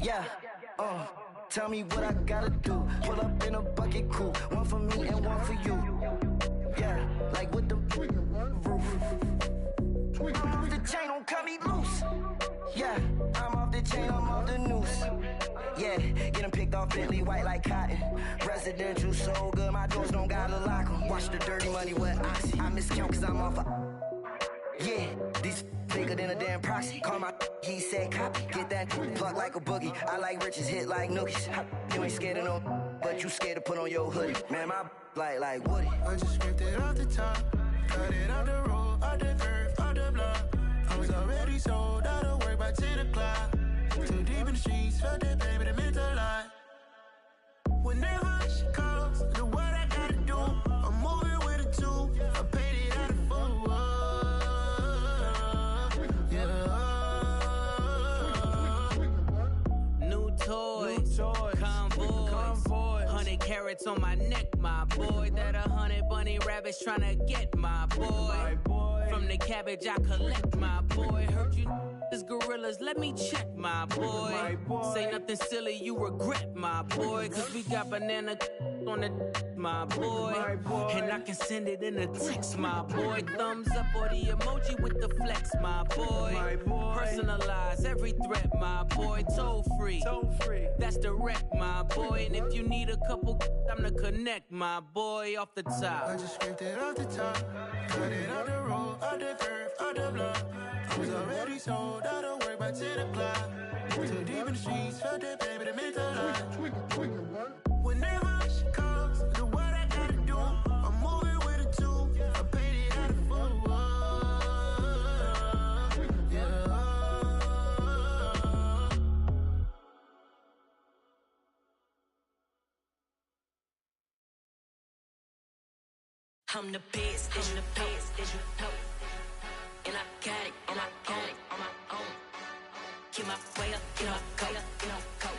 Yeah, tell me what I gotta do. Pull up in a bucket crew, one for me and one for you. Yeah, like with the roof. I'm off the chain, don't cut me loose. Yeah, I'm off the chain, I'm off the noose. Yeah, getting picked off Bentley white like cotton. Residential so good, my doors don't gotta lock 'em. Watch the dirty money with Oxy. I miscount cause I'm off yeah, these bigger than a damn proxy. Call my he said copy. Get that plug like a boogie. I like riches, hit like nookies. You ain't scared of no, but you scared to put on your hoodie. Man, my like Woody. I just scraped it off the top. Cut it off the road, off the curve, off the block. I was already sold out of work by 10 o'clock. Too deep in the streets, felt that baby, that meant a lot. Whenever she calls, know what I gotta do. I'm moving with a two. I paid it out of full. Yeah. New toys, convoy. 100 carats on my neck, my boy. That 100 bunny rabbits tryna get my boy. From the cabbage I collect, my boy. Heard you is gorillas, let me check, my boy. Say nothing silly, you regret, my boy. Cause we got banana on the my boy. And I can send it in a text, my boy. Thumbs up or the emoji with the flex, my boy. Personalize every threat, my boy. Toll free, that's direct, my boy. And if you need a couple, I'm the connect, my boy. Off the top, I just scraped it off the top. Cut it off the road, off the curve, off the block. I was already sold out of work by 10 o'clock. Too deep in the streets, felt that baby, that meant a lot. Whenever she calls, know what I gotta do. I'm moving with a two. I paid it out of full. Yeah. I'm the best, I'm the best, as you know. And I got it, and I got it on my own. Get my way up, get up, go, get up, go.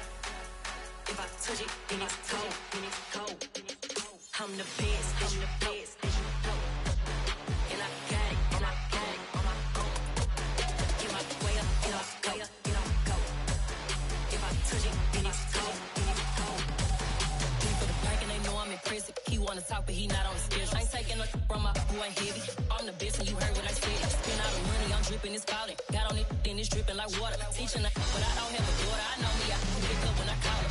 If I touch it, then it's cold, then it's cold. I'm the best, as you know. And I got it, and I got it on my own. Get my way up, get up, go, get up, go. If I touch it, then it's cold, then it's cold. He for the bank and they know I'm in prison. He wanna talk, but he not on the schedule. I ain't taking nothing from my boy, ain't heavy. I'm the best, and you heard what I said. Spend all the money, I'm dripping, it's falling. Got on it, then it's dripping like water. Teaching, but I don't have a daughter. I know me, I can pick up when I call her.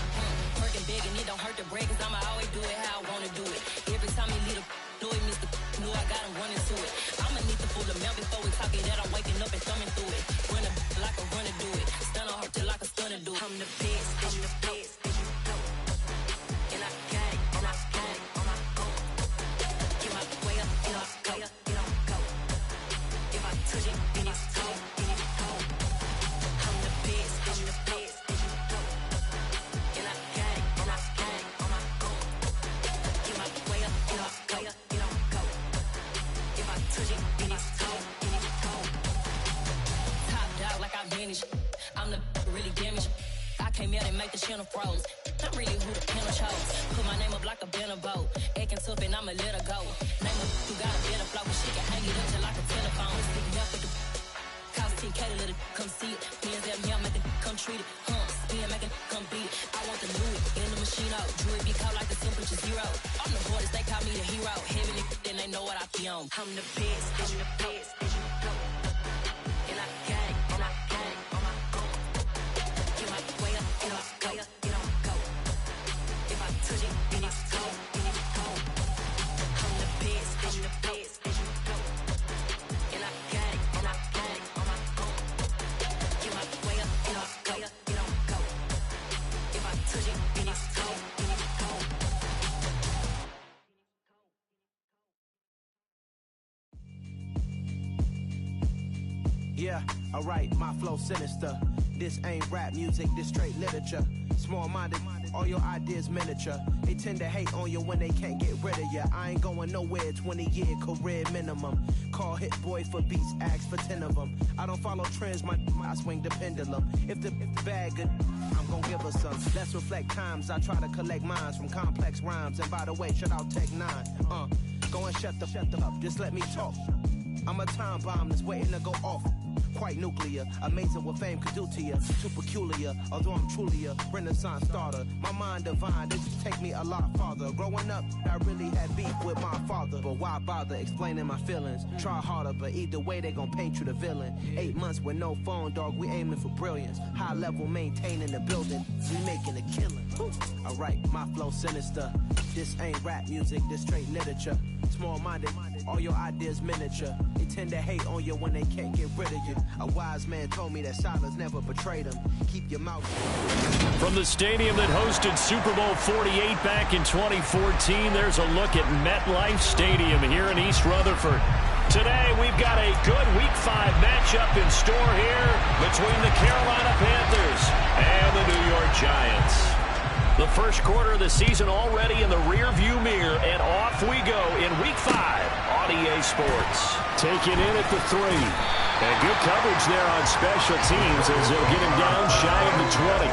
Working big, and it don't hurt to break, cause I'ma always do it how I wanna do it. Every time he lead a know he missed the know I got him running to it. I'ma need to pull the mail before we talk it that I'm waking up and thumbing through it. Run a like a runner do it. Stun on her till like a stunner do it. I'm the best, I'm the best, as you know. And I got it, and I got it on my own. Get my way up, get up, go, get up, go. If I touch it, then it's cold, then it's cold. I'm the best, I'm the best, as you know. And I got it, and I got it on my own. Get my way up, get up, go, get up, go. If I touch it, then it's cold, then it's cold. Top dog like I manage. I'm the really damaged. I came out and make the channel froze. Not really who the panel chose. Put my name up like a banner boat. Acting tough and I'ma let her go. Name her who got a better flow, but she can hang it up just like a telephone. Sticking up with the cost 10K to let it come see it. Hands at me, I make it come treat it. Spin, make it come beat it. I want the Louis in the machine out. Jewelry be caught like the temperature zero. I'm the hardest, they call me the hero. Heaven it, then they know what I be on. I'm the best, I'm the best, as you know. And I got it, and I got it on my own. Get my way up, get up, go, get up, go. If I touch it, then it's cold, then it's cold. I'm the best, I'm the best, as you know. And I got it, and I got it on my own. Get my way up, get up, go, get up, go. If I touch it, then it's cold, then it's cold. Yeah, alright, my flow sinister. This ain't rap music, this straight literature. Small-minded, all your ideas miniature. They tend to hate on you when they can't get rid of you. I ain't going nowhere, 20-year career minimum. Call Hit Boy for beats, ask for 10 of them. I don't follow trends, I swing the pendulum. If the bag good, I'm gon' give her some. Let's reflect times, I try to collect minds from complex rhymes. And by the way, shout out Tech 9. Go and shut the up, just let me talk. I'm a time bomb that's waiting to go off. quite nuclear. Amazing what fame could do to you. Too peculiar, although I'm truly a Renaissance starter. My mind divine, this just take me a lot farther. Growing up, I really had beef with my father. But why bother explaining my feelings? Try harder, but either way they gon' paint you the villain. 8 months with no phone, dog, we aiming for brilliance. High level maintaining the building, we making a killing. Alright, my flow sinister. This ain't rap music, this straight literature. Small-minded, all your ideas miniature. They tend to hate on you when they can't get rid of you. A wise man told me that silence never betrayed him. Keep your mouth. From the stadium that hosted Super Bowl 48 back in 2014, there's a look at MetLife Stadium here in East Rutherford. Today, we've got a good Week 5 matchup in store here between the Carolina Panthers and the New York Giants. The first quarter of the season already in the rear-view mirror, and off we go in Week 5 on EA Sports. Taking in at the 3. And good coverage there on special teams as they'll get him down shy of the 20.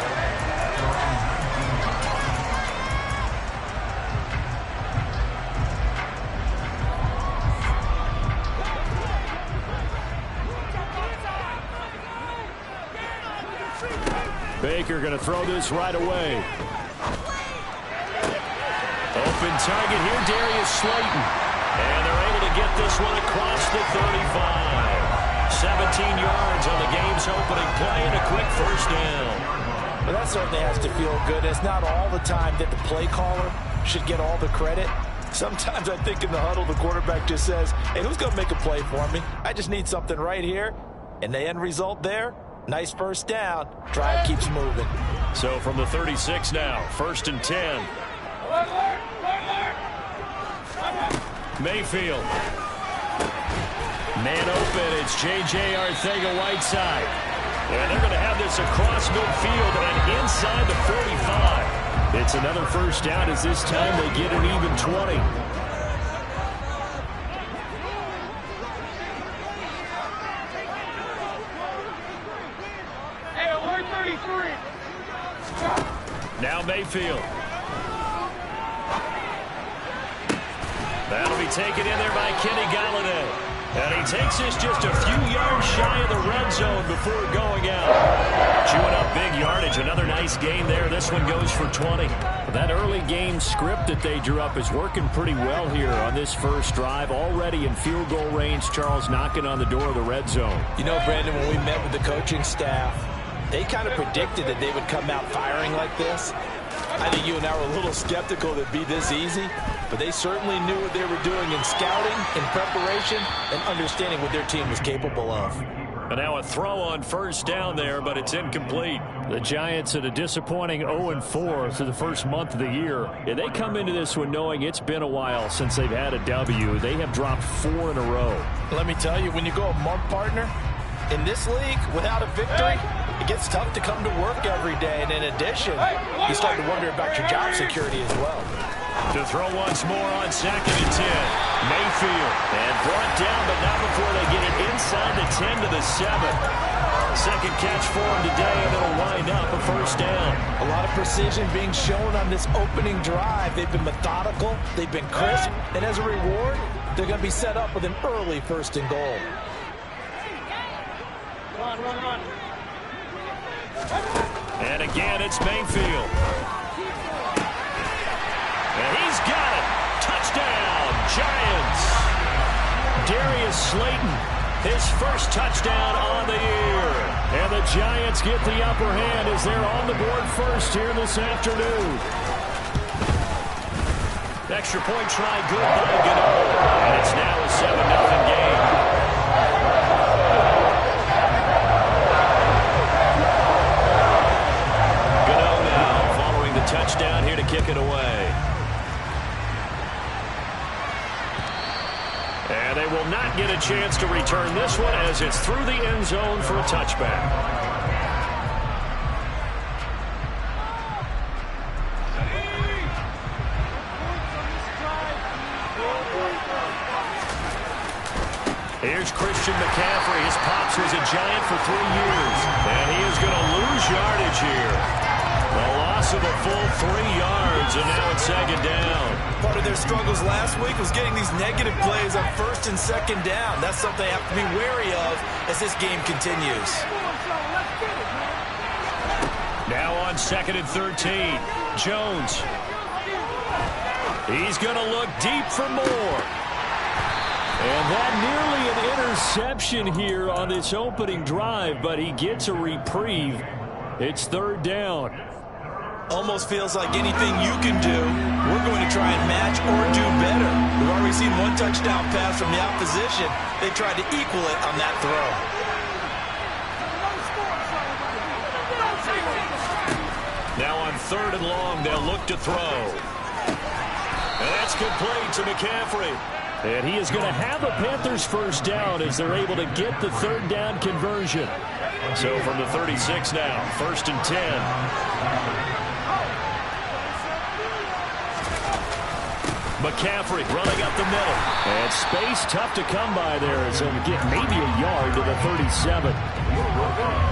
Baker going to throw this right away. Open target here, Darius Slayton. And they're able to get this one across the 35. 17 yards on the game's opening play and a quick first down. Well, that certainly has to feel good. It's not all the time that the play caller should get all the credit. Sometimes I think in the huddle, the quarterback just says, hey, who's going to make a play for me? I just need something right here. And the end result there, nice first down. Drive keeps moving. So from the 36 now, 1st and 10. Mayfield. Man open, it's J.J. Arcega-Whiteside. And they're going to have this across midfield and inside the 45. It's another first down as this time they get an even 20. Hey, alert 33. Now Mayfield. That'll be taken in there by Kenny Galladay. And he takes this just a few yards shy of the red zone before going out. Chewing up big yardage. Another nice gain there. This one goes for 20. That early game script that they drew up is working pretty well here on this first drive. Already in field goal range, Charles knocking on the door of the red zone. You know, Brandon, when we met with the coaching staff, they kind of predicted that they would come out firing like this. I think you and I were a little skeptical that it'd be this easy, but they certainly knew what they were doing in scouting, in preparation, and understanding what their team was capable of. And now a throw on first down there, but it's incomplete. The Giants at a disappointing 0-4 through the first month of the year. And they come into this one knowing it's been a while since they've had a W. They have dropped 4 in a row. Let me tell you, when you go a month, partner, in this league, without a victory, it gets tough to come to work every day. And in addition, you start to wonder about your job security as well. To throw once more on 2nd and 10. Mayfield. And brought down, but not before they get it inside the 10 to the 7. Second catch for him today, and it'll wind up a first down. A lot of precision being shown on this opening drive. They've been methodical. They've been crisp. And as a reward, they're going to be set up with an early 1st and goal. Run. And again, it's Mayfield. And he's got it. Touchdown, Giants. Darius Slayton, his first touchdown on the year. And the Giants get the upper hand as they're on the board first here this afternoon. Extra point try good by Gano. And it's now a 7-0 game. Touchdown here to kick it away. And they will not get a chance to return this one as it's through the end zone for a touchback. Here's Christian McCaffrey. His pops was a Giant for 3 years. And he is going to lose yardage here. The loss of of a full 3 yards, and now it's second down. Part of their struggles last week was getting these negative plays on first and second down. That's something they have to be wary of as this game continues. Now on 2nd and 13, Jones. He's going to look deep for more. And that nearly an interception here on this opening drive, but he gets a reprieve. It's 3rd down. Almost feels like anything you can do, we're going to try and match or do better. We've already seen one touchdown pass from the opposition. They tried to equal it on that throw. Now on 3rd and long, they'll look to throw. And that's complete to McCaffrey. And he is going to have a Panthers first down as they're able to get the 3rd down conversion. So from the 36 now, 1st and 10. McCaffrey running up the middle. And space tough to come by there as he'll get maybe a yard to the 37.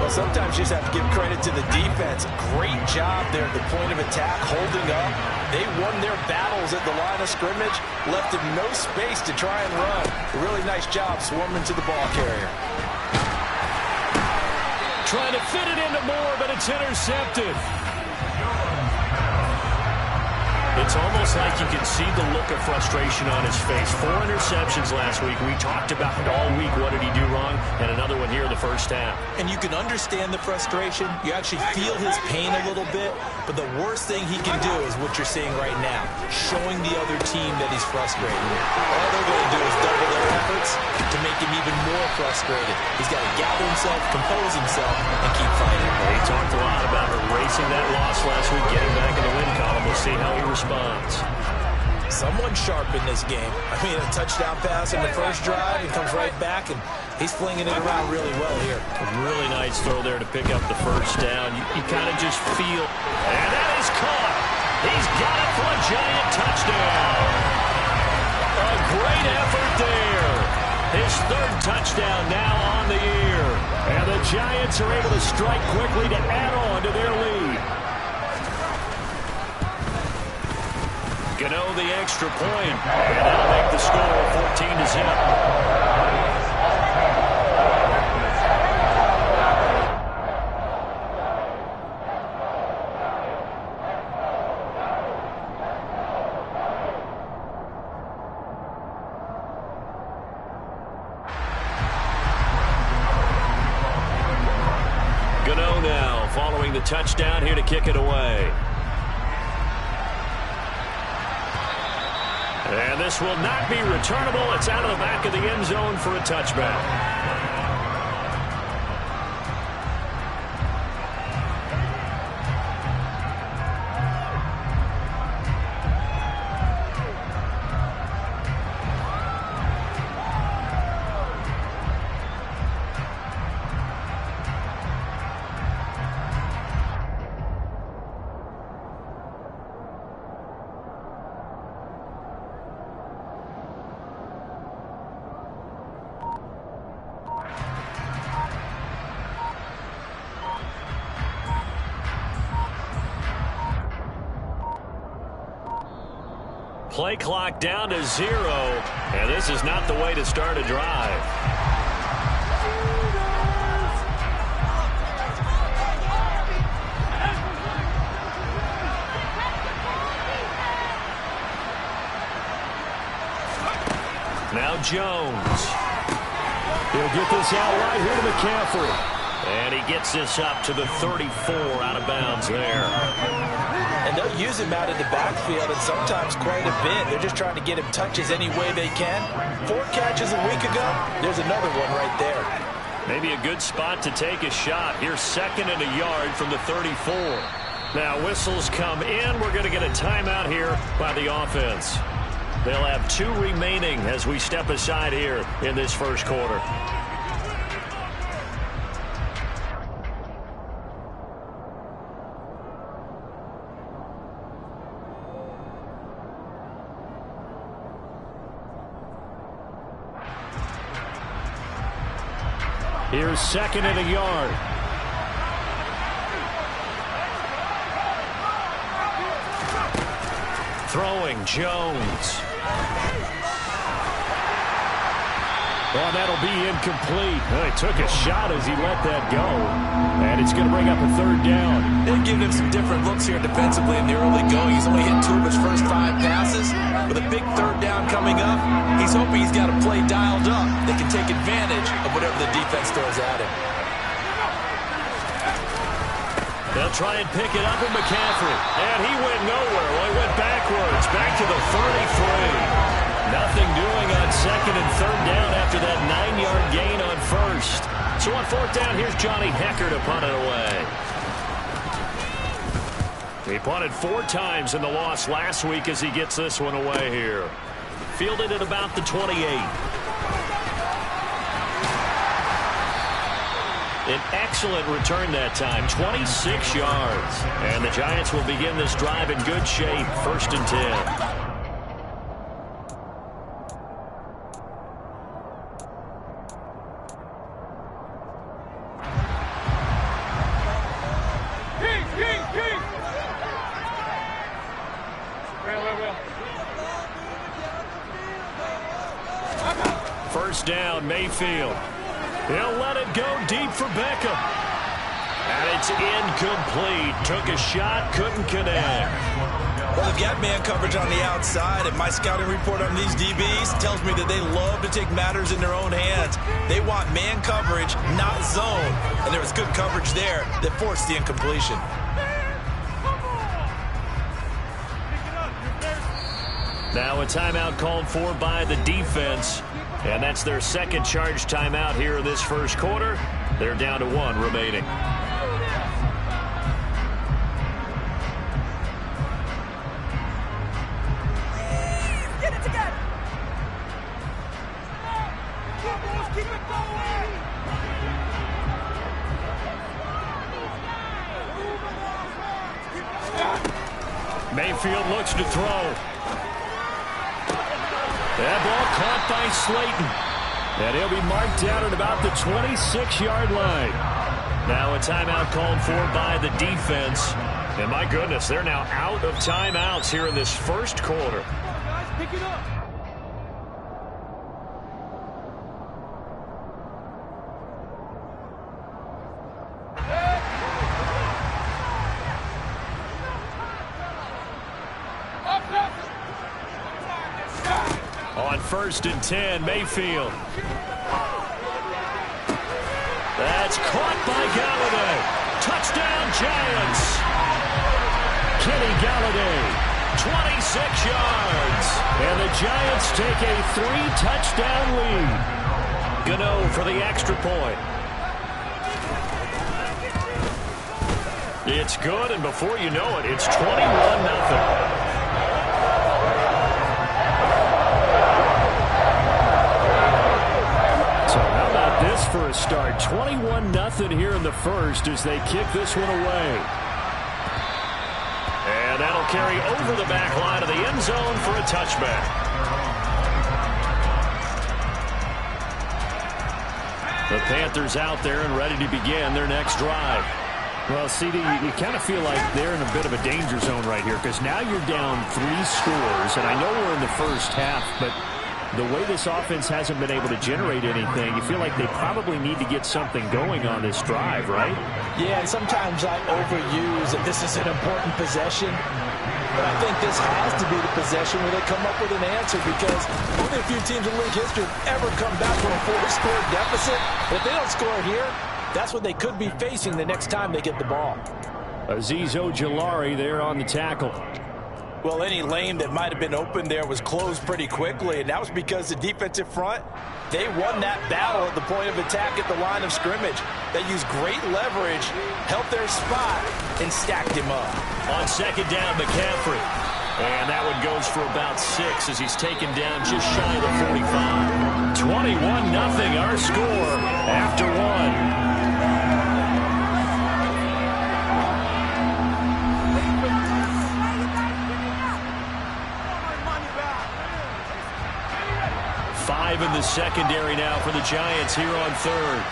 Well, sometimes you just have to give credit to the defense. Great job there at the point of attack, holding up. They won their battles at the line of scrimmage, left them no space to try and run. A really nice job swarming to the ball carrier. Trying to fit it into Moore, but it's intercepted. It's almost like you can see the look of frustration on his face. 4 interceptions last week. We talked about it all week. What did he do wrong? And another one here in the first half. And you can understand the frustration. You actually feel his pain a little bit. But the worst thing he can do is what you're seeing right now, showing the other team that he's frustrated. All they're going to do is double their efforts to make him even more frustrated. He's got to gather himself, compose himself, and keep fighting. He talked a lot about erasing that loss last week, getting back in the win column. We'll see how he responds. Someone sharp in this game. I mean, a touchdown pass in the first drive, he comes right back, and he's flinging it around really well here. A really nice throw there to pick up the first down. You kind of just feel, and that is caught. He's got it for a giant touchdown. A great effort there. His 3rd touchdown now on the year. And the Giants are able to strike quickly to add on to their lead. Gano the extra point, and that'll make the score 14-0. Gano now following the touchdown here to kick it away. And this will not be returnable. It's out of the back of the end zone for a touchback. Play clock down to 0, and this is not the way to start a drive. Now Jones. He'll get this out right here to McCaffrey. And he gets this up to the 34, out of bounds there. And they'll use him out in the backfield, and sometimes quite a bit. They're just trying to get him touches any way they can. 4 catches a week ago, there's another one right there. Maybe a good spot to take a shot. Here's 2nd and a yard from the 34. Now whistles come in. We're going to get a timeout here by the offense. They'll have 2 remaining as we step aside here in this first quarter. Here's 2nd and a yard. Throwing Jones. Well, that'll be incomplete. Well, he took a shot as he let that go. And it's going to bring up a third down. They've given him some different looks here defensively in the early going. He's only hit 2 of his first 5 passes. With a big third down coming up, he's hoping he's got a play dialed up that can take advantage of whatever the defense throws at him. They'll try and pick it up with McCaffrey. And he went nowhere. Well, he went backwards, back to the 33. Nothing doing on second and third down after that 9-yard gain on first. So on fourth down, here's Johnny Hekker to punt it away. He punted 4 times in the loss last week as he gets this one away here. Fielded at about the 28. An excellent return that time, 26 yards. And the Giants will begin this drive in good shape, 1st and 10. First down, Mayfield. He'll let it go deep for Beckham. And it's incomplete. Took a shot, couldn't connect. Well, they've got man coverage on the outside, and my scouting report on these DBs tells me that they love to take matters in their own hands. They want man coverage, not zone. And there was good coverage there that forced the incompletion. Now a timeout called for by the defense. And that's their second charge timeout here in this first quarter. They're down to 1 remaining. Get it together. Keep it going. Mayfield looks to throw. That ball caught by Slayton. And he'll be marked down at about the 26-yard line. Now a timeout called for by the defense. And my goodness, they're now out of timeouts here in this first quarter. Pick it up. On 1st and 10, Mayfield. That's caught by Galladay. Touchdown, Giants. Kenny Galladay, 26 yards. And the Giants take a 3-touchdown lead. Gano for the extra point. It's good, and before you know it, it's 21-0. For a start, 21-0 here in the first as they kick this one away. And that'll carry over the back line of the end zone for a touchback. The Panthers out there and ready to begin their next drive. Well, CD, you kind of feel like they're in a bit of a danger zone right here because now you're down 3 scores, and I know we're in the first half, but the way this offense hasn't been able to generate anything, you feel like they probably need to get something going on this drive, right? Yeah, and sometimes I overuse that this is an important possession. But I think this has to be the possession where they come up with an answer because only a few teams in league history have ever come back from a 4-score deficit. If they don't score here, that's what they could be facing the next time they get the ball. Azeez Ojulari there on the tackle. Well, any lane that might have been open there was closed pretty quickly, and that was because the defensive front, they won that battle at the point of attack at the line of scrimmage. They used great leverage, helped their spot, and stacked him up. On second down, McCaffrey. And that one goes for about 6 as he's taken down just shy of the 45. 21-0 our score after 1. 5 in the secondary now for the Giants here on 3rd.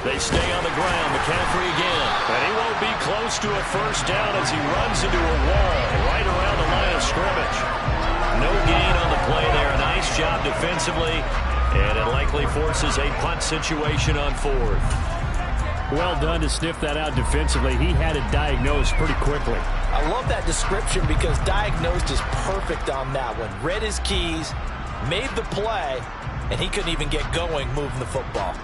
They stay on the ground. McCaffrey again. And he won't be close close to a first down as he runs into a wall right around the line of scrimmage. No gain on the play there. Nice job defensively, and it likely forces a punt situation on fourth. Well done to sniff that out defensively. He had it diagnosed pretty quickly. I love that description because diagnosed is perfect on that one. Read his keys, made the play, and he couldn't even get going moving the football.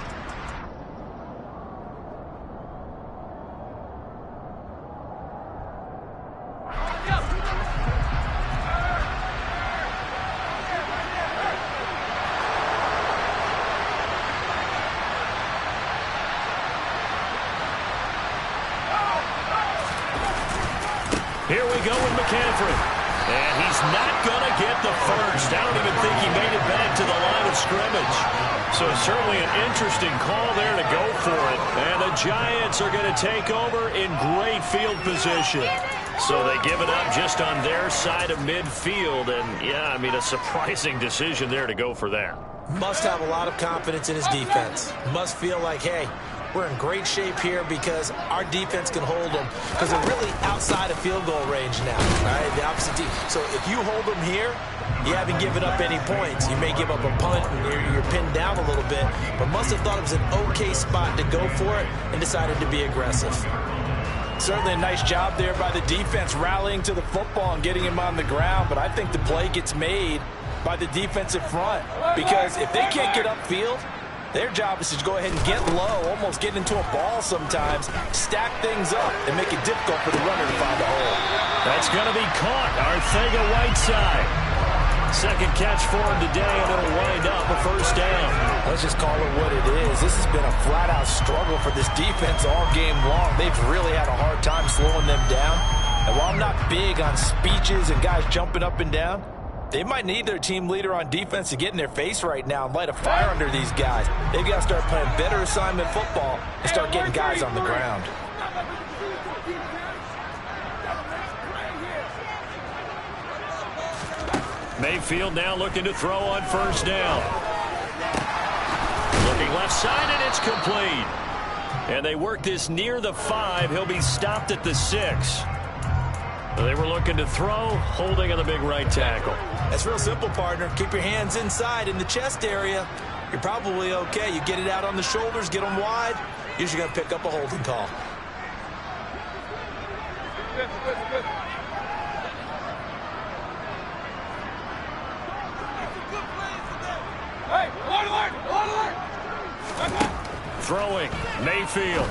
Here we go with McCaffrey. And he's not going to get the first. I don't even think he made it back to the line of scrimmage. So certainly an interesting call there to go for it. And the Giants are going to take over in great field position. So they give it up just on their side of midfield. And, yeah, I mean, a surprising decision there to go for that. Must have a lot of confidence in his defense. Must feel like, hey, we're in great shape here because our defense can hold them because they're really outside of field goal range now, right? The opposite team. So if you hold them here, you haven't given up any points. You may give up a punt and you're pinned down a little bit, but must have thought it was an okay spot to go for it and decided to be aggressive. Certainly a nice job there by the defense rallying to the football and getting him on the ground, but I think the play gets made by the defensive front because if they can't get upfield, their job is to go ahead and get low, almost get into a ball sometimes, stack things up, and make it difficult for the runner to find a hole. That's going to be caught. Arcega-Whiteside. Second catch for him today, and it'll wind up a first down. Let's just call it what it is. This has been a flat-out struggle for this defense all game long. They've really had a hard time slowing them down. And while I'm not big on speeches and guys jumping up and down, they might need their team leader on defense to get in their face right now and light a fire under these guys. They've got to start playing better assignment football and start getting guys on the ground. Mayfield now looking to throw on first down. Looking left side, and it's complete. And they work this near the 5. He'll be stopped at the 6. They were looking to throw, holding on the big right tackle. That's real simple, partner. Keep your hands inside in the chest area. You're probably okay. You get it out on the shoulders, get them wide. Usually going to pick up a holding call. Hey, alert! Throwing, Mayfield.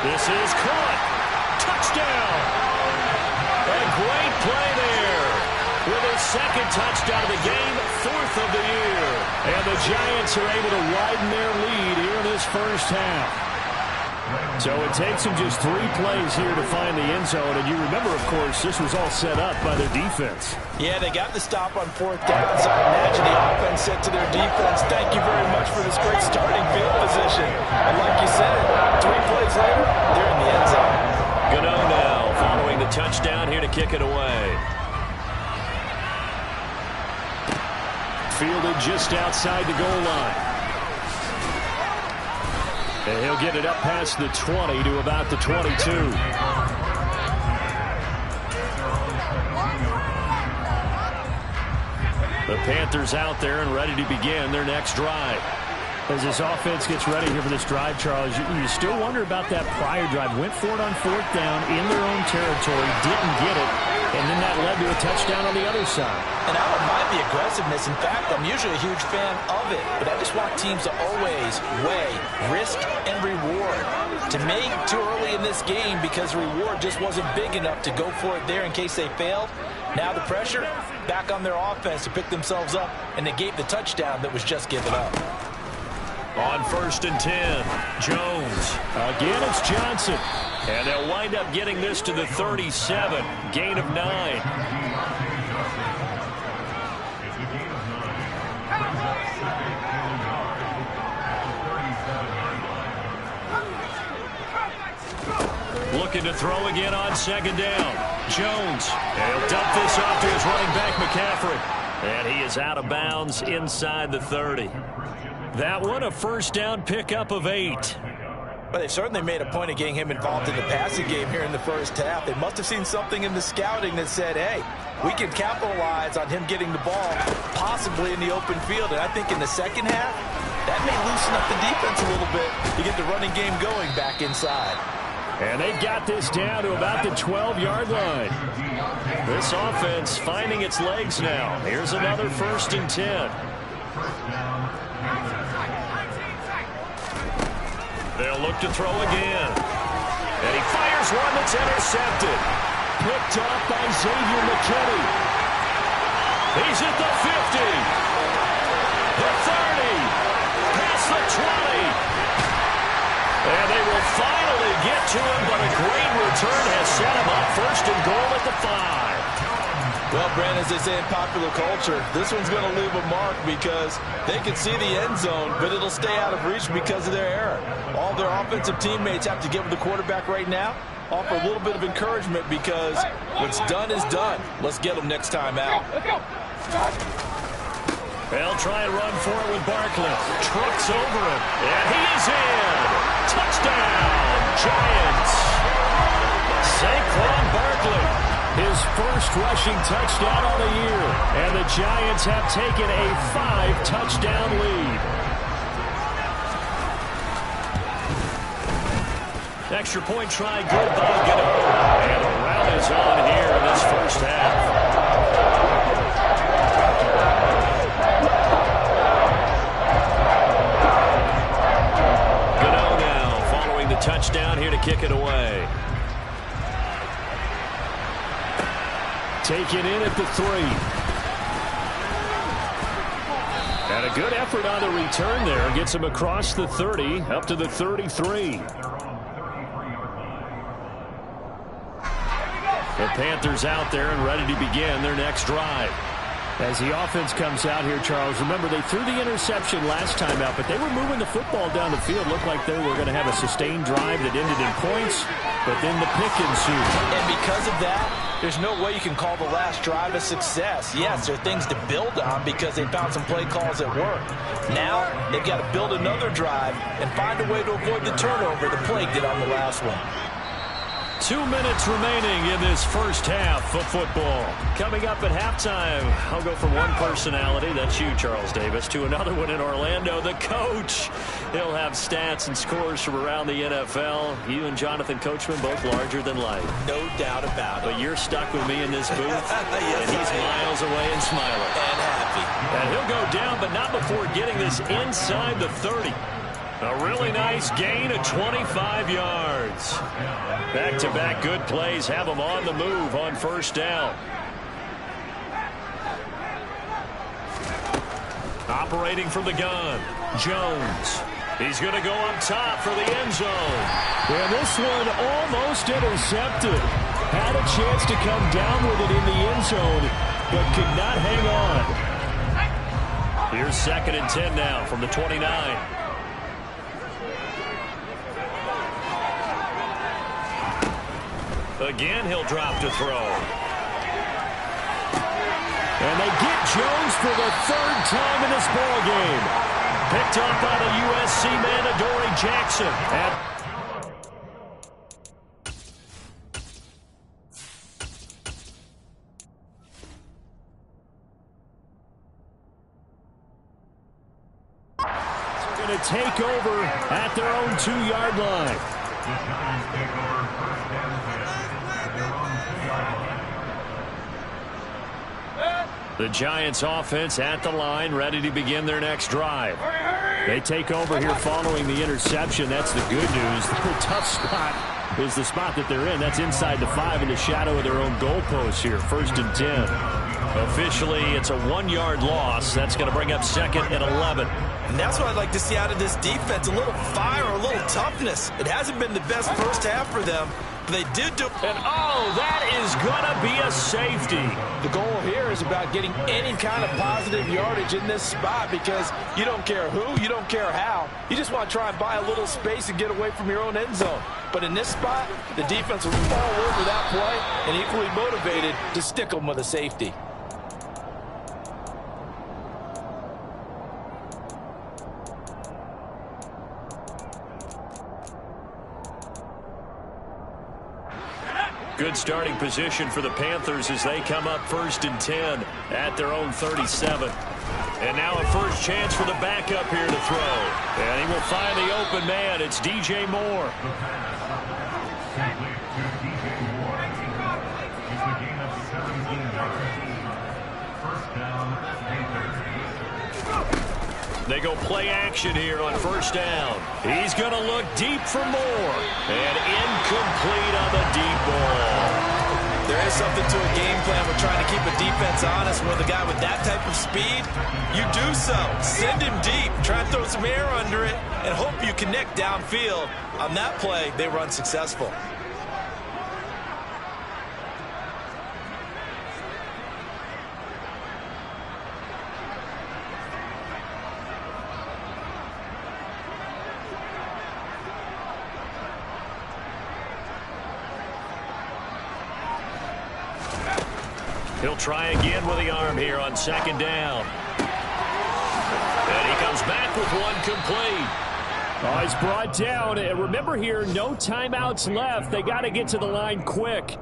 This is caught. Touchdown! A great play there. With his second touchdown of the game, 4th of the year. And the Giants are able to widen their lead here in this first half. So it takes them just 3 plays here to find the end zone. And you remember, of course, this was all set up by their defense. Yeah, they got the stop on 4th down, so I imagine the offense said to their defense, thank you very much for this great starting field position. And like you said, 3 plays later, they're in the end zone. Gano now following the touchdown here to kick it away. Fielded just outside the goal line. And he'll get it up past the 20 to about the 22. The Panthers out there and ready to begin their next drive. As this offense gets ready here for this drive, Charles, you still wonder about that prior drive. Went for it on 4th down in their own territory, didn't get it, and then that led to a touchdown on the other side. And I don't mind the aggressiveness. In fact, I'm usually a huge fan of it, but I just want teams to always weigh risk and reward. To make too early in this game because the reward just wasn't big enough to go for it there in case they failed. Now the pressure back on their offense to pick themselves up and negate the touchdown that was just given up. On 1st and 10, Jones. Again, it's Johnson. And they'll wind up getting this to the 37. Gain of 9. Looking to throw again on 2nd down. Jones. And he'll dump this off to his running back, McCaffrey. And he is out of bounds inside the 30. That one a first down pickup of 8. Well, they've certainly made a point of getting him involved in the passing game here in the first half. They must have seen something in the scouting that said, hey, we can capitalize on him getting the ball possibly in the open field. And I think in the second half, that may loosen up the defense a little bit to get the running game going back inside. And they've got this down to about the 12-yard line. This offense finding its legs now. Here's another 1st and 10. They'll look to throw again. And he fires one that's intercepted. Picked off by Xavier McKinney. He's at the 50. The 30. Past the 20. And they will finally get to him, but a great return has set him up 1st and goal at the 5. Well, Brent, as they say in popular culture, this one's going to leave a mark because they can see the end zone, but it'll stay out of reach because of their error. All their offensive teammates have to get with the quarterback right now, offer a little bit of encouragement because what's done is done. Let's get them next time out. They'll try and run for it with Barkley. Trucks over him, and he is in. Touchdown, Giants. Saquon Barkley, his first rushing touchdown of the year. And the Giants have taken a 5-touchdown lead. Extra point try good by Gano. And the rout is on here in this first half. Touchdown here to kick it away. Taken in at the 3. And a good effort on the return there. Gets him across the 30, up to the 33. The Panthers out there and ready to begin their next drive. As the offense comes out here, Charles, remember they threw the interception last time out, but they were moving the football down the field. Looked like they were going to have a sustained drive that ended in points, but then the pick ensued. And because of that, there's no way you can call the last drive a success. Yes, there are things to build on because they found some play calls that work. Now, they've got to build another drive and find a way to avoid the turnover the plague did on the last one. 2 minutes remaining in this first half of football. Coming up at halftime, I'll go from one personality, that's you, Charles Davis, to another one in Orlando, the coach. He'll have stats and scores from around the NFL. You and Jonathan Coachman, both larger than life. No doubt about it. But you're stuck with me in this booth, yes, and he's miles away and smiling. And happy. And he'll go down, but not before getting this inside the 30. A really nice gain of 25 yards. Back-to-back good plays have them on the move on first down. Operating from the gun, Jones. He's going to go up top for the end zone. And this one almost intercepted. Had a chance to come down with it in the end zone, but could not hang on. Here's 2nd and 10 now from the 29. Again, he'll drop to throw. And they get Jones for the 3rd time in this ball game. Picked up by the USC man, Adoree Jackson. They're going to take over at their own 2-yard line. The Giants offense at the line, ready to begin their next drive. They take over here following the interception. That's the good news. The tough spot is the spot that they're in. That's inside the 5 in the shadow of their own goalpost here. 1st and 10. Officially, it's a 1-yard loss. That's going to bring up 2nd and 11. And that's what I'd like to see out of this defense. A little fire, a little toughness. It hasn't been the best first half for them. They did do. And oh, that is going to be a safety. The goal here is about getting any kind of positive yardage in this spot because you don't care who, you don't care how. You just want to try and buy a little space and get away from your own end zone. But in this spot, the defense was all over that play and equally motivated to stick them with a safety. Good starting position for the Panthers as they come up 1st and 10 at their own 37. And now a first chance for the backup here to throw. And he will find the open man. It's DJ Moore. They go play action here on 1st down. He's going to look deep for more. And incomplete on the deep ball. There is something to a game plan with trying to keep a defense honest. With a guy with that type of speed, you do so. Send him deep. Try to throw some air under it and hope you connect downfield. On that play, they were unsuccessful. He'll try again with the arm here on 2nd down. And he comes back with one complete. Oh, he's brought down. And remember here, no timeouts left. They got to get to the line quick.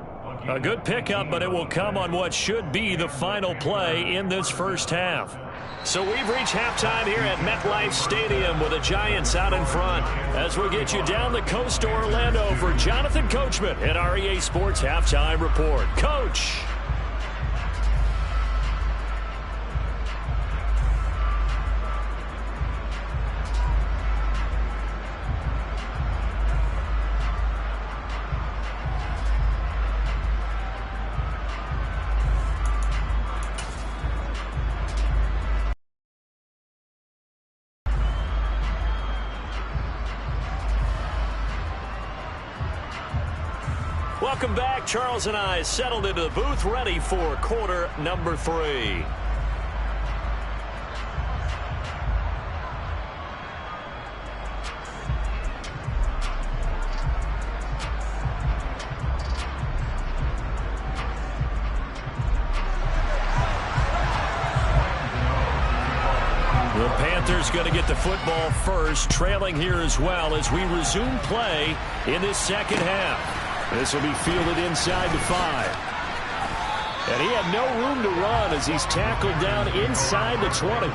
A good pickup, but it will come on what should be the final play in this first half. So we've reached halftime here at MetLife Stadium with the Giants out in front. As we get you down the coast to Orlando for Jonathan Coachman at our EA Sports Halftime Report. Coach. Welcome back. Charles and I settled into the booth, ready for quarter number 3. The Panthers going to get the football first, trailing here as well as we resume play in this second half. This will be fielded inside the 5. And he had no room to run as he's tackled down inside the 20.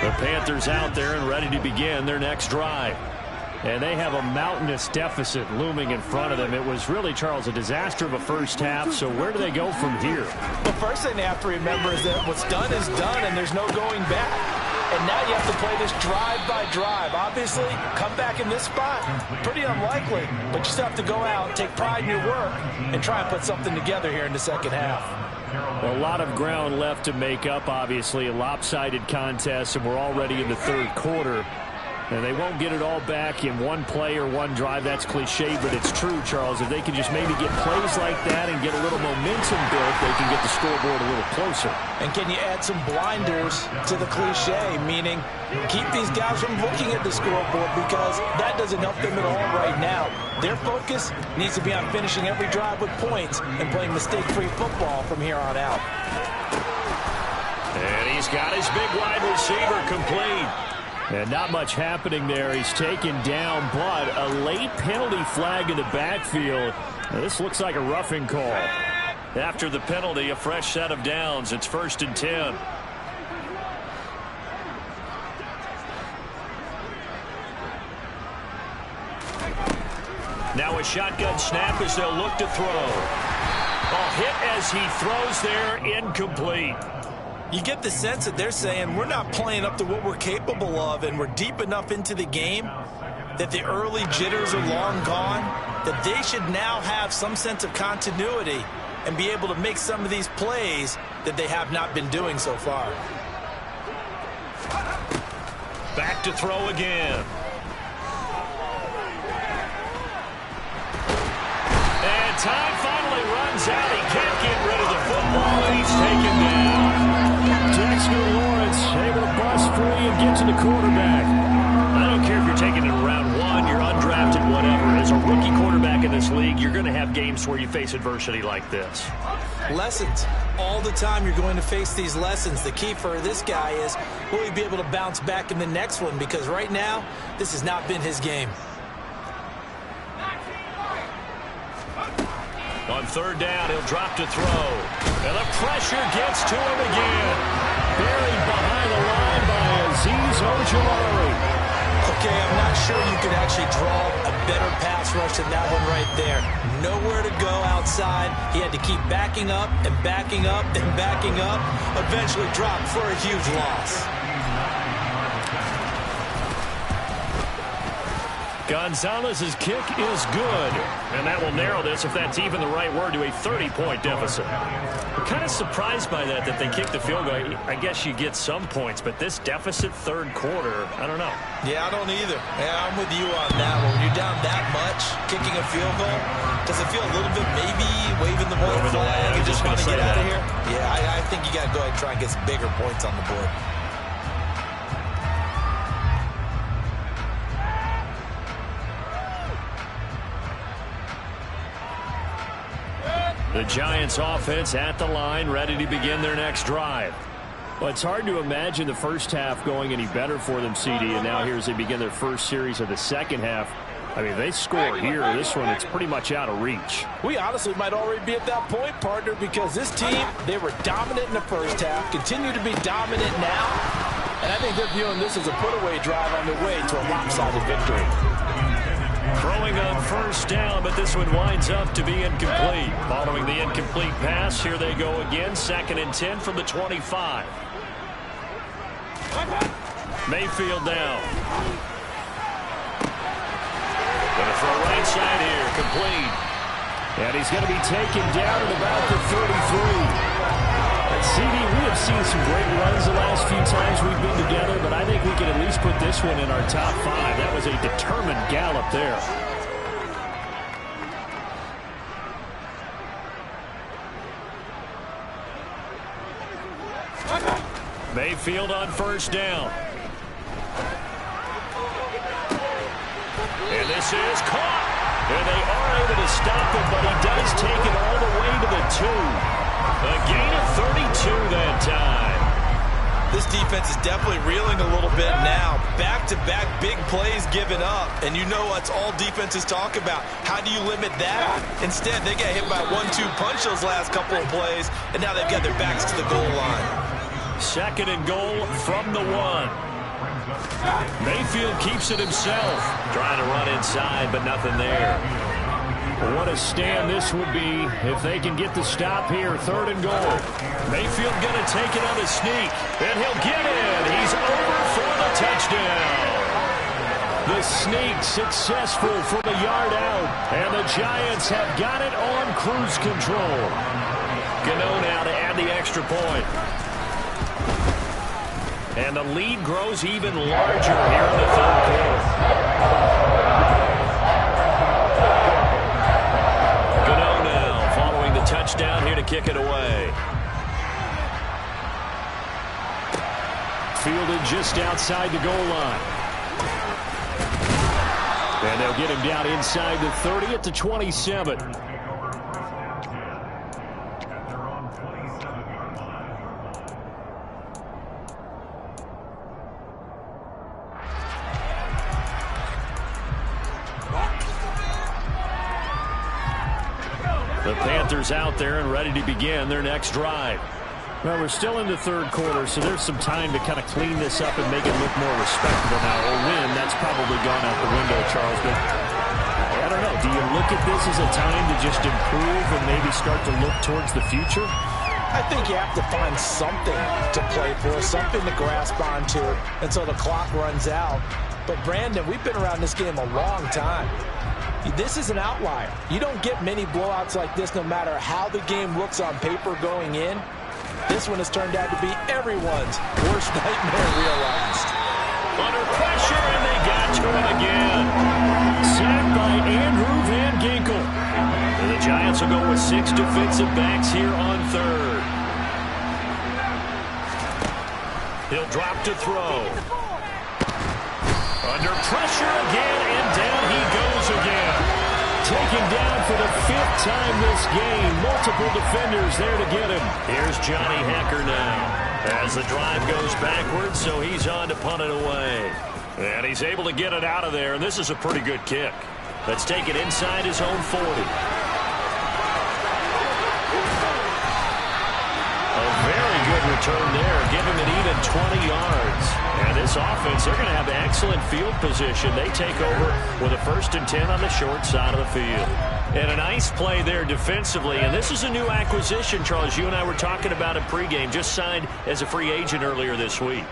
The Panthers out there and ready to begin their next drive. And they have a mountainous deficit looming in front of them. It was really, Charles, a disaster of a first half. So where do they go from here? The first thing they have to remember is that what's done is done and there's no going back. And now you have to play this drive by drive. Obviously, come back in this spot, pretty unlikely. But you still have to go out, take pride in your work, and try and put something together here in the second half. A lot of ground left to make up, obviously. A lopsided contest, and we're already in the third quarter. And they won't get it all back in one play or one drive. That's cliche, but it's true, Charles. If they can just maybe get plays like that and get a little momentum built, they can get the scoreboard a little closer. And can you add some blinders to the cliche, meaning keep these guys from looking at the scoreboard because that doesn't help them at all right now. Their focus needs to be on finishing every drive with points and playing mistake-free football from here on out. And he's got his big wide receiver complete. And not much happening there. He's taken down, but a late penalty flag in the backfield. Now, this looks like a roughing call. After the penalty, a fresh set of downs. It's 1st and 10. Now a shotgun snap as they'll look to throw. A hit as he throws there, incomplete. You get the sense that they're saying we're not playing up to what we're capable of, and we're deep enough into the game that the early jitters are long gone, that they should now have some sense of continuity and be able to make some of these plays that they have not been doing so far. Back to throw again. And time finally runs out. He can't get rid of the football, and he's taken down. Dexter Lawrence able to bust free and get to the quarterback. I don't care if you're taking it in round 1, you're undrafted, whatever. As a rookie quarterback in this league, you're going to have games where you face adversity like this. Lessons. All the time you're going to face these lessons. The key for this guy is, will he be able to bounce back in the next one? Because right now, this has not been his game. On third down, he'll drop to throw. And the pressure gets to him again. Buried behind the line by Azeez Ojulari. Okay, I'm not sure you could actually draw a better pass rush than that one right there. Nowhere to go outside. He had to keep backing up and backing up and backing up. Eventually dropped for a huge loss. Gonzalez's kick is good. And that will narrow this, if that's even the right word, to a 30-point deficit. I'm kind of surprised by that they kicked the field goal. I guess you get some points, but this deficit third quarter, I don't know. Yeah, I don't either. Yeah, I'm with you on that one. When you're down that much, kicking a field goal, does it feel a little bit maybe waving the white flag and just want to get out of here? Yeah, I think you got to go ahead and try and get some bigger points on the board. The Giants offense at the line, ready to begin their next drive. Well, it's hard to imagine the first half going any better for them, CD, and now here as they begin their first series of the second half. I mean, they score here. This one, it's pretty much out of reach. We honestly might already be at that point, partner, because this team, they were dominant in the first half, continue to be dominant now, and I think they're viewing this as a put-away drive on their way to a lopsided victory. Throwing on first down, but this one winds up to be incomplete. Following the incomplete pass, here they go again. 2nd and 10 from the 25. Mayfield down. Gonna throw right side here, complete. And he's going to be taken down at about the 33. And CD, we have seen some great runs the last few times we've been together, but I think we can at least put this one in our top 5. That was a determined gallop there. Mayfield on first down. And this is caught. And they are able to stop him, but he does take it all the way to the 2. A gain of 32 that time. This defense is definitely reeling a little bit now. Back-to-back big plays given up. And you know what's all defenses talk about. How do you limit that? Instead, they got hit by a 1-2 punch those last couple of plays, and now they've got their backs to the goal line. 2nd and goal from the 1. Mayfield keeps it himself. Trying to run inside, but nothing there. What a stand this would be if they can get the stop here. 3rd and goal. Mayfield going to take it on a sneak, and he'll get in. He's over for the touchdown. The sneak successful from a yard out, and the Giants have got it on cruise control. Gano now to add the extra point. And the lead grows even larger here in the 3rd quarter. Gano now following the touchdown here to kick it away. Fielded just outside the goal line. And they'll get him down inside the 30 at the 27. The Panthers out there and ready to begin their next drive. Well, we're still in the 3rd quarter, so there's some time to kind of clean this up and make it look more respectable now. Or win, that's probably gone out the window, Charles. But I don't know. Do you look at this as a time to just improve and maybe start to look towards the future? I think you have to find something to play for, something to grasp onto until the clock runs out. But, Brandon, we've been around this game a long time. This is an outlier. You don't get many blowouts like this no matter how the game looks on paper going in. This one has turned out to be everyone's worst nightmare realized. Under pressure, and they got to him again. Sacked by Andrew Van Ginkel. And the Giants will go with 6 defensive backs here on 3rd. He'll drop to throw. Under pressure again, and down he goes again. taken down for the 5th time this game. Multiple defenders there to get him. Here's Johnny Hekker now as the drive goes backwards, so he's on to punt it away. And he's able to get it out of there, and this is a pretty good kick. Let's take it inside his own 40. Very good return there. Give him an even 20 yards. And this offense, they're going to have excellent field position. They take over with a 1st and 10 on the short side of the field. And a nice play there defensively. And this is a new acquisition, Charles. You and I were talking about it pregame. Just signed as a free agent earlier this week.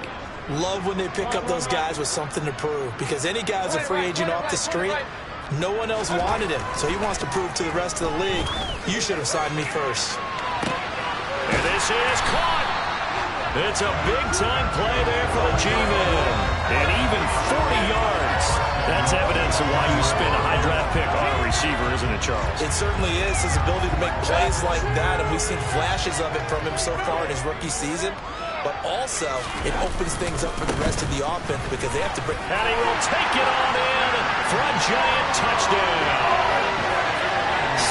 Love when they pick up those guys with something to prove. Because any guy's a free agent off the street, no one else wanted him. So he wants to prove to the rest of the league, you should have signed me first. And this is caught. It's a big-time play there for the G-Men. And even 40 yards. That's evidence of why you spend a high draft pick on a receiver, isn't it, Charles? It certainly is. His ability to make plays like that, and we've seen flashes of it from him so far in his rookie season. But also, it opens things up for the rest of the offense because they have to bring... And he will take it on in for a giant touchdown.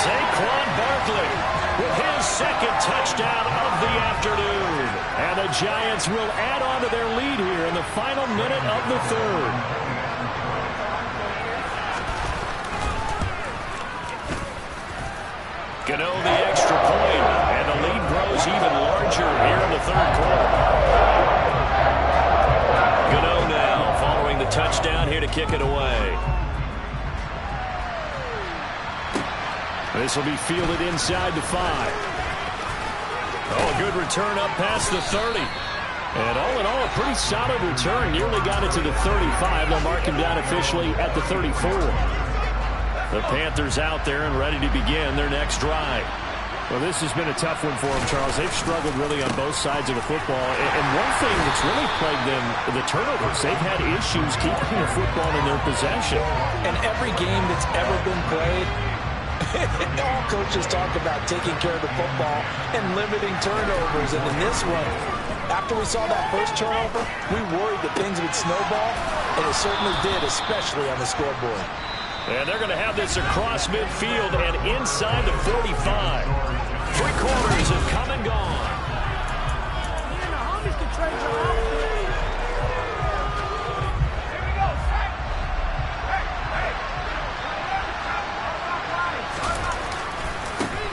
Saquon Barkley with his 2nd touchdown of the afternoon. And the Giants will add on to their lead here in the final minute of the 3rd. Gano the extra point, and the lead grows even larger here in the 3rd quarter. Gano now following the touchdown here to kick it away. This will be fielded inside the 5. Oh, a good return up past the 30. And all in all, a pretty solid return. Nearly got it to the 35. They'll mark him down officially at the 34. The Panthers out there and ready to begin their next drive. Well, this has been a tough one for them, Charles. They've struggled really on both sides of the football. And one thing that's really plagued them, the turnovers. They've had issues keeping the football in their possession. And every game that's ever been played, all coaches talk about taking care of the football and limiting turnovers. And in this one, after we saw that first turnover, we worried that things would snowball, and it certainly did, especially on the scoreboard. And they're going to have this across midfield and inside the 45. 3 quarters have come and gone.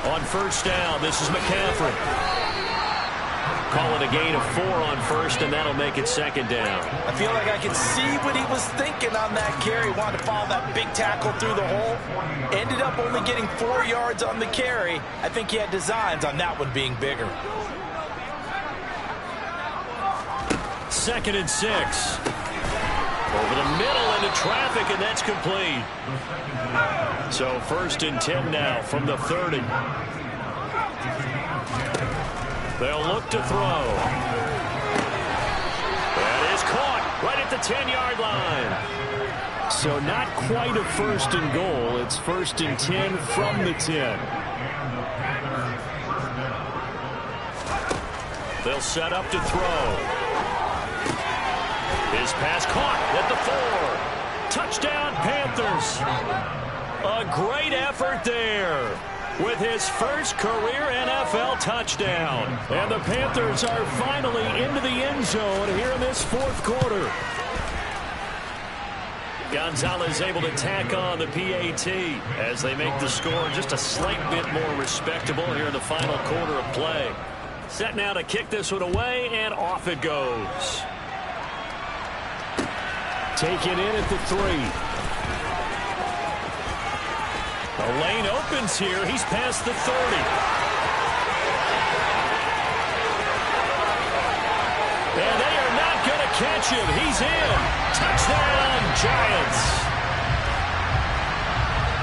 On 1st down, this is McCaffrey. Call it a gain of 4 on 1st, and that'll make it 2nd down. I feel like I can see what he was thinking on that carry. Wanted to follow that big tackle through the hole. Ended up only getting 4 yards on the carry. I think he had designs on that one being bigger. 2nd and 6. Over the middle into traffic, and that's complete. So 1st and 10 now from the 30. They'll look to throw. That is caught right at the 10-yard line. So not quite a 1st and goal. It's 1st and 10 from the 10. They'll set up to throw. His pass caught at the 4. Touchdown, Panthers. A great effort there with his first career NFL touchdown. And the Panthers are finally into the end zone here in this 4th quarter. Gonzalez able to tack on the PAT as they make the score just a slight bit more respectable here in the final quarter of play. Set now to kick this one away, and off it goes. Taken in at the 3. The lane opens here. He's past the 30. And they are not going to catch him. He's in. Touchdown, Giants.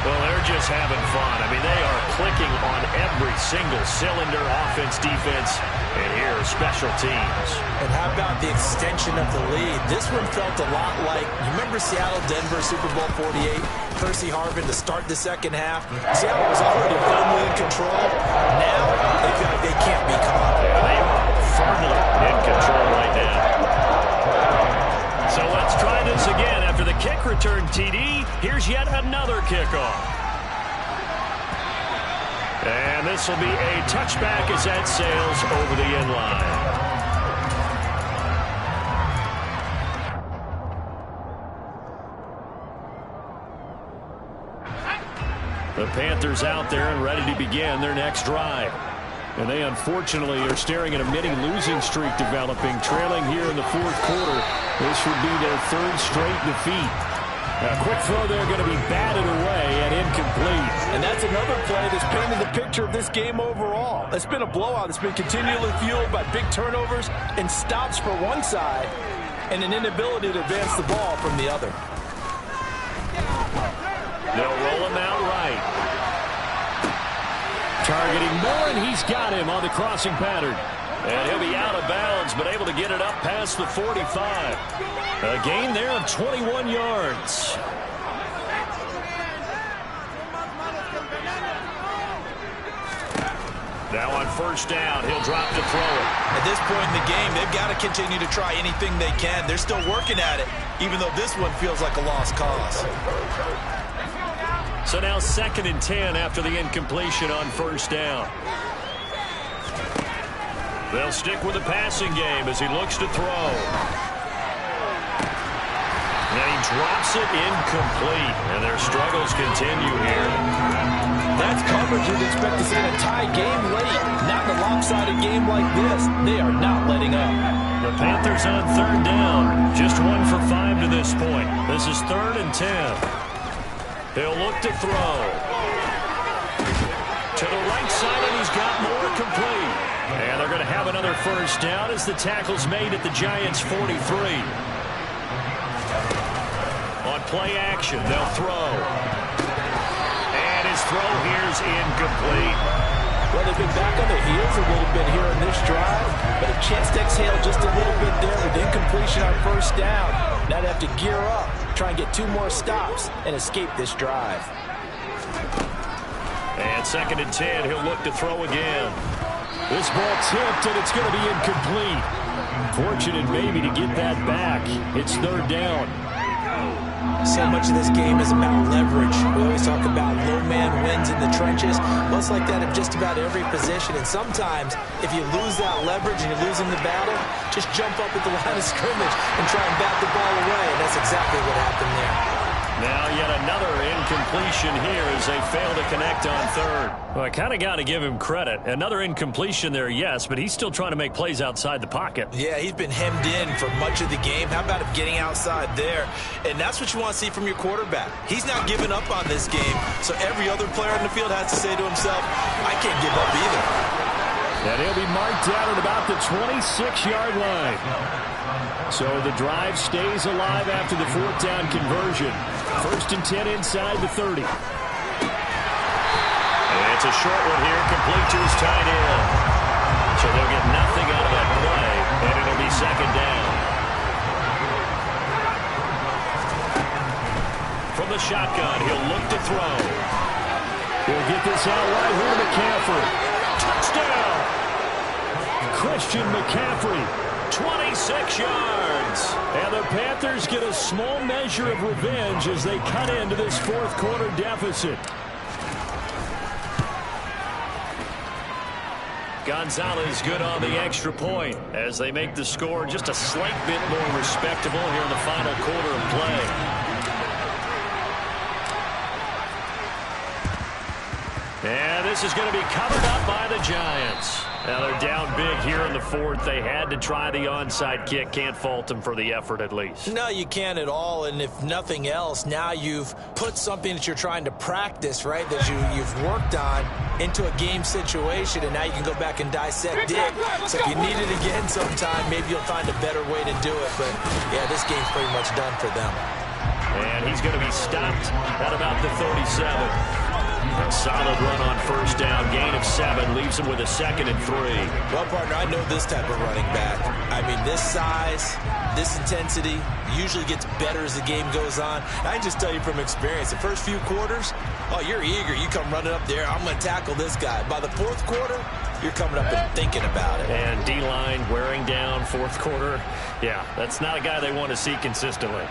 Well, they're just having fun. I mean, they are clicking on every single cylinder, offense, defense, and here are special teams. And how about the extension of the lead? This one felt a lot like, you remember Seattle-Denver Super Bowl 48? Percy Harvin to start the 2nd half. Seattle was already firmly in control. Now they feel like they can't be caught. Yeah, they are firmly in control right now. So let's try this again. After the kick return TD, here's yet another kickoff. And this will be a touchback as that sails over the end line. The Panthers out there and ready to begin their next drive. And they unfortunately are staring at a mini-losing streak developing, trailing here in the fourth quarter. This would be their third straight defeat. A quick throw there going to be batted away and incomplete. And that's another play that's painted the picture of this game overall. It's been a blowout. It's been continually fueled by big turnovers and stops for one side and an inability to advance the ball from the other. They'll roll him out right. Targeting Moore, and he's got him on the crossing pattern. And he'll be out of bounds, but able to get it up past the 45. A gain there of 21 yards. Now on first down, he'll drop to throw it. At this point in the game, they've got to continue to try anything they can. They're still working at it, even though this one feels like a lost cause. So now 2nd and 10 after the incompletion on first down. They'll stick with the passing game as he looks to throw. And he drops it incomplete, and their struggles continue here. That's coverage you'd expect to see in a tie game late. Not in a lopsided game like this. They are not letting up. The Panthers on 3rd down. Just 1 for 5 to this point. This is 3rd and 10. He'll look to throw. To the right side, and he's got Moore complete. And they're going to have another first down as the tackle's made at the Giants' 43. On play action, they'll throw. And his throw here's incomplete. Well, they've been back on their heels a little bit here in this drive, but a chance to exhale just a little bit there with incompletion on first down. Now they have to gear up, try and get 2 more stops, and escape this drive. And 2nd and 10, he'll look to throw again. This ball tipped, and it's going to be incomplete. Fortunate maybe to get that back. It's 3rd down. So much of this game is about leverage. We always talk about low man wins in the trenches. Well, it's like that in just about every position. And sometimes, if you lose that leverage and you're losing the battle, just jump up at the line of scrimmage and try and bat the ball away. And that's exactly what happened there. Now yet another incompletion here as they fail to connect on 3rd. Well, I kind of got to give him credit. Another incompletion there, yes, but he's still trying to make plays outside the pocket. Yeah, he's been hemmed in for much of the game. How about him getting outside there? And that's what you want to see from your quarterback. He's not giving up on this game, so every other player in the field has to say to himself, I can't give up either. And he'll be marked down at about the 26-yard line. So the drive stays alive after the 4th down conversion. 1st and 10 inside the 30. And it's a short one here, complete to his tight end. So they'll get nothing out of that play, and it'll be 2nd down. From the shotgun, he'll look to throw. He'll get this out right here to McCaffrey. Touchdown! Christian McCaffrey. 26 yards. And the Panthers get a small measure of revenge as they cut into this 4th quarter deficit. Gonzalez good on the extra point as they make the score just a slight bit more respectable here in the final quarter of play. And this is going to be covered up by the Giants. Now they're down big here in the 4th. They had to try the onside kick. Can't fault them for the effort at least. No, you can't at all. And if nothing else, now you've put something that you're trying to practice, right, that you've worked on into a game situation, and now you can go back and dissect it. So if you need it again sometime, maybe you'll find a better way to do it. But, yeah, this game's pretty much done for them. And he's going to be stopped at about the 37. A solid run on first down. Gain of 7 leaves him with a 2nd and 3. Well, partner, I know this type of running back. I mean, this size, this intensity usually gets better as the game goes on. I just tell you from experience, the first few quarters, oh, you're eager. You come running up there, I'm going to tackle this guy. By the 4th quarter, you're coming up and thinking about it. And D-line wearing down 4th quarter. Yeah, that's not a guy they want to see consistently.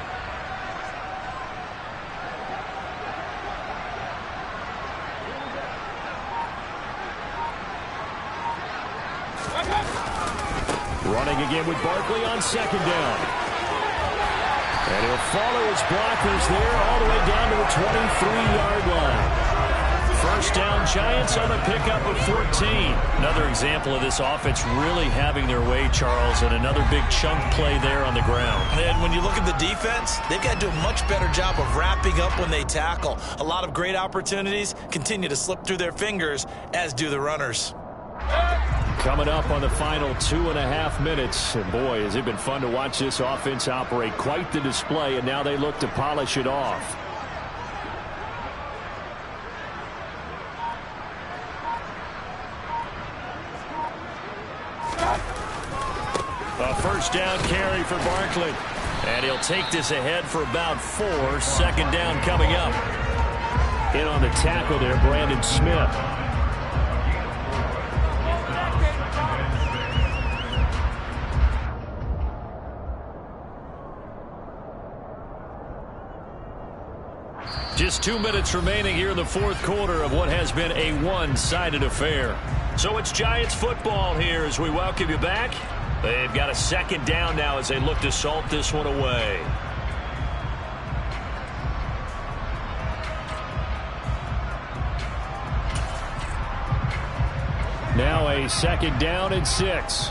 Running again with Barkley on second down. And he'll follow his blockers there all the way down to the 23-yard line. First down, Giants on a pickup of 14. Another example of this offense really having their way, Charles, and another big chunk play there on the ground. And when you look at the defense, they've got to do a much better job of wrapping up when they tackle. A lot of great opportunities continue to slip through their fingers, as do the runners. Coming up on the final 2.5 minutes, and boy, has it been fun to watch this offense operate. Quite the display, and now they look to polish it off. A first down carry for Barkley. And he'll take this ahead for about 4. Second down coming up. In on the tackle there, Brandon Smith. Just 2 minutes remaining here in the fourth quarter of what has been a one-sided affair. So it's Giants football here as we welcome you back. They've got a second down now as they look to salt this one away. Now a second down and 6.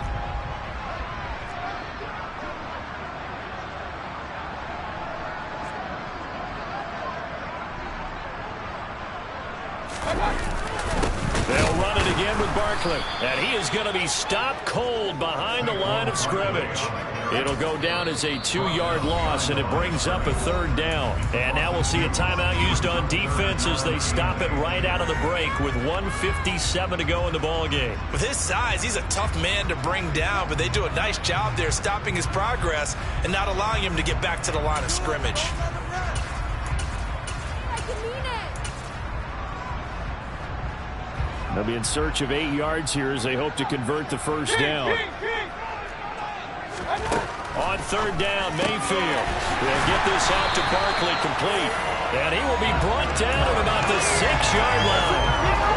They'll run it again with Barkley. And he is going to be stopped cold behind the line of scrimmage. It'll go down as a 2-yard loss, and it brings up a third down. And now we'll see a timeout used on defense as they stop it right out of the break with 1:57 to go in the ballgame. With his size, he's a tough man to bring down, but they do a nice job there stopping his progress and not allowing him to get back to the line of scrimmage. They'll be in search of 8 yards here as they hope to convert the first down. On third down, Mayfield will get this out to Barkley complete. And he will be brought down at about the 6-yard line.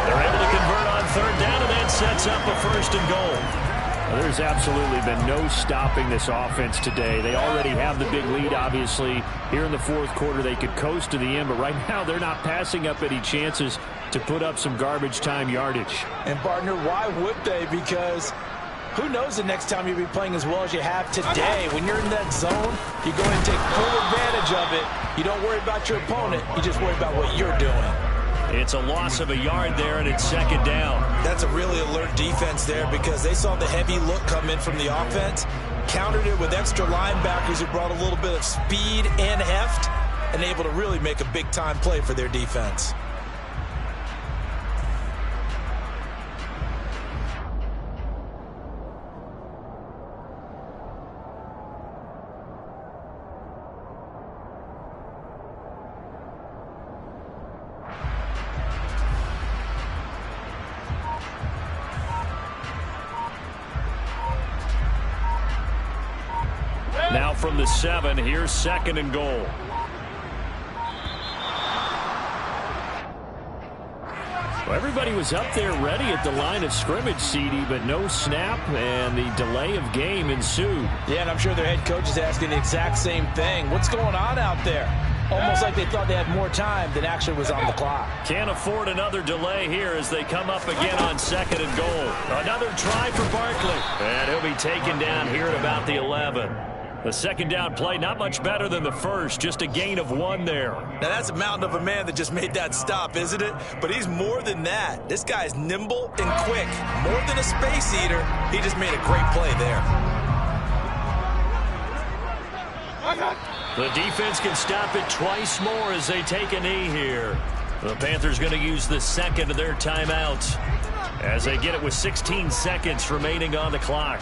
They're able to convert on third down, and that sets up a first and goal. Well, there's absolutely been no stopping this offense today. They already have the big lead, obviously. Here in the fourth quarter, they could coast to the end, but right now they're not passing up any chances to put up some garbage time yardage. And, partner, why would they? Because who knows the next time you'll be playing as well as you have today. When you're in that zone, you go and take full advantage of it. You don't worry about your opponent. You just worry about what you're doing. It's a loss of a yard there, and it's second down. That's a really alert defense there because they saw the heavy look come in from the offense, countered it with extra linebackers who brought a little bit of speed and heft, and able to really make a big-time play for their defense. Now from the 7, here's second and goal. Well, everybody was up there ready at the line of scrimmage, CD, but no snap, and the delay of game ensued. Yeah, and I'm sure their head coach is asking the exact same thing. What's going on out there? Almost like they thought they had more time than actually was on the clock. Can't afford another delay here as they come up again on second and goal. Another try for Barkley, and he'll be taken down here at about the 11. The second down play, not much better than the first, just a gain of 1 there. Now, that's a mountain of a man that just made that stop, isn't it? But he's more than that. This guy's nimble and quick. More than a space eater, he just made a great play there. The defense can stop it twice more as they take a knee here. The Panthers going to use the second of their timeouts as they get it with 16 seconds remaining on the clock.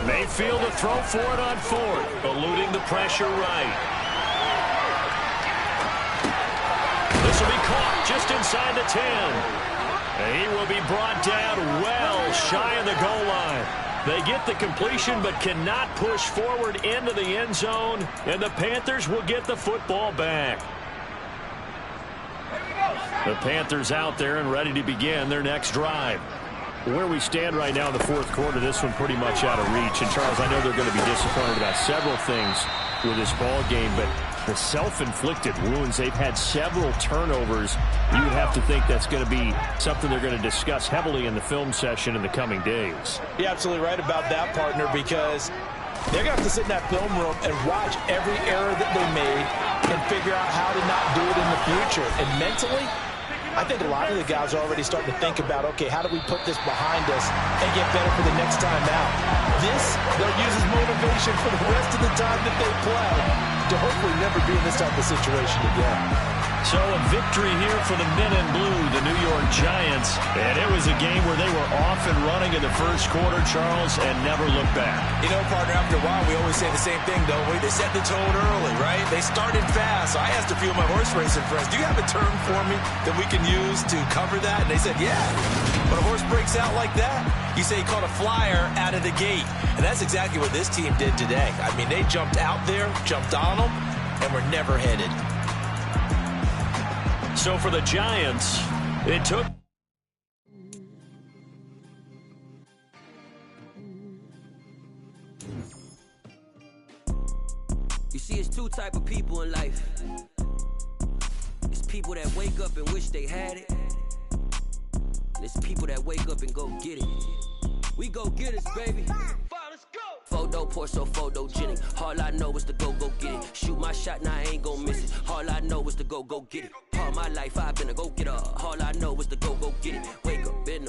Mayfield to throw for it on fourth, eluding the pressure right. This will be caught just inside the 10. And he will be brought down well shy of the goal line. They get the completion but cannot push forward into the end zone, and the Panthers will get the football back. The Panthers out there and ready to begin their next drive. Where we stand right now in the fourth quarter, this one pretty much out of reach. And, Charles, I know they're going to be disappointed about several things with this ball game, but the self-inflicted wounds, they've had several turnovers. You would have to think that's going to be something they're going to discuss heavily in the film session in the coming days. You're absolutely right about that, partner, because they're going to have to sit in that film room and watch every error that they made and figure out how to not do it in the future. And mentally, I think a lot of the guys are already starting to think about, okay, how do we put this behind us and get better for the next time out? This, they'll use as motivation for the rest of the time that they play to hopefully never be in this type of situation again. So a victory here for the men in blue, the New York Giants. And it was a game where they were off and running in the first quarter, Charles, and never looked back. You know, partner, after a while, we always say the same thing, don't we? They set the tone early, right? They started fast. So I asked a few of my horse racing friends, do you have a term for me that we can use to cover that? And they said, yeah. When a horse breaks out like that, you say he caught a flyer out of the gate. And that's exactly what this team did today. I mean, they jumped out there, jumped on them, and were never headed. So for the Giants, it took... You see, it's two type of people in life. It's people that wake up and wish they had it. And it's people that wake up and go get it. We go get it, baby. Photo poor, so photogenic. All I know is to go get it. Shoot my shot, now I ain't gon' miss it. All I know is to go get it. All my life I've been a go-getter. All I know is to go get it. Wake up in the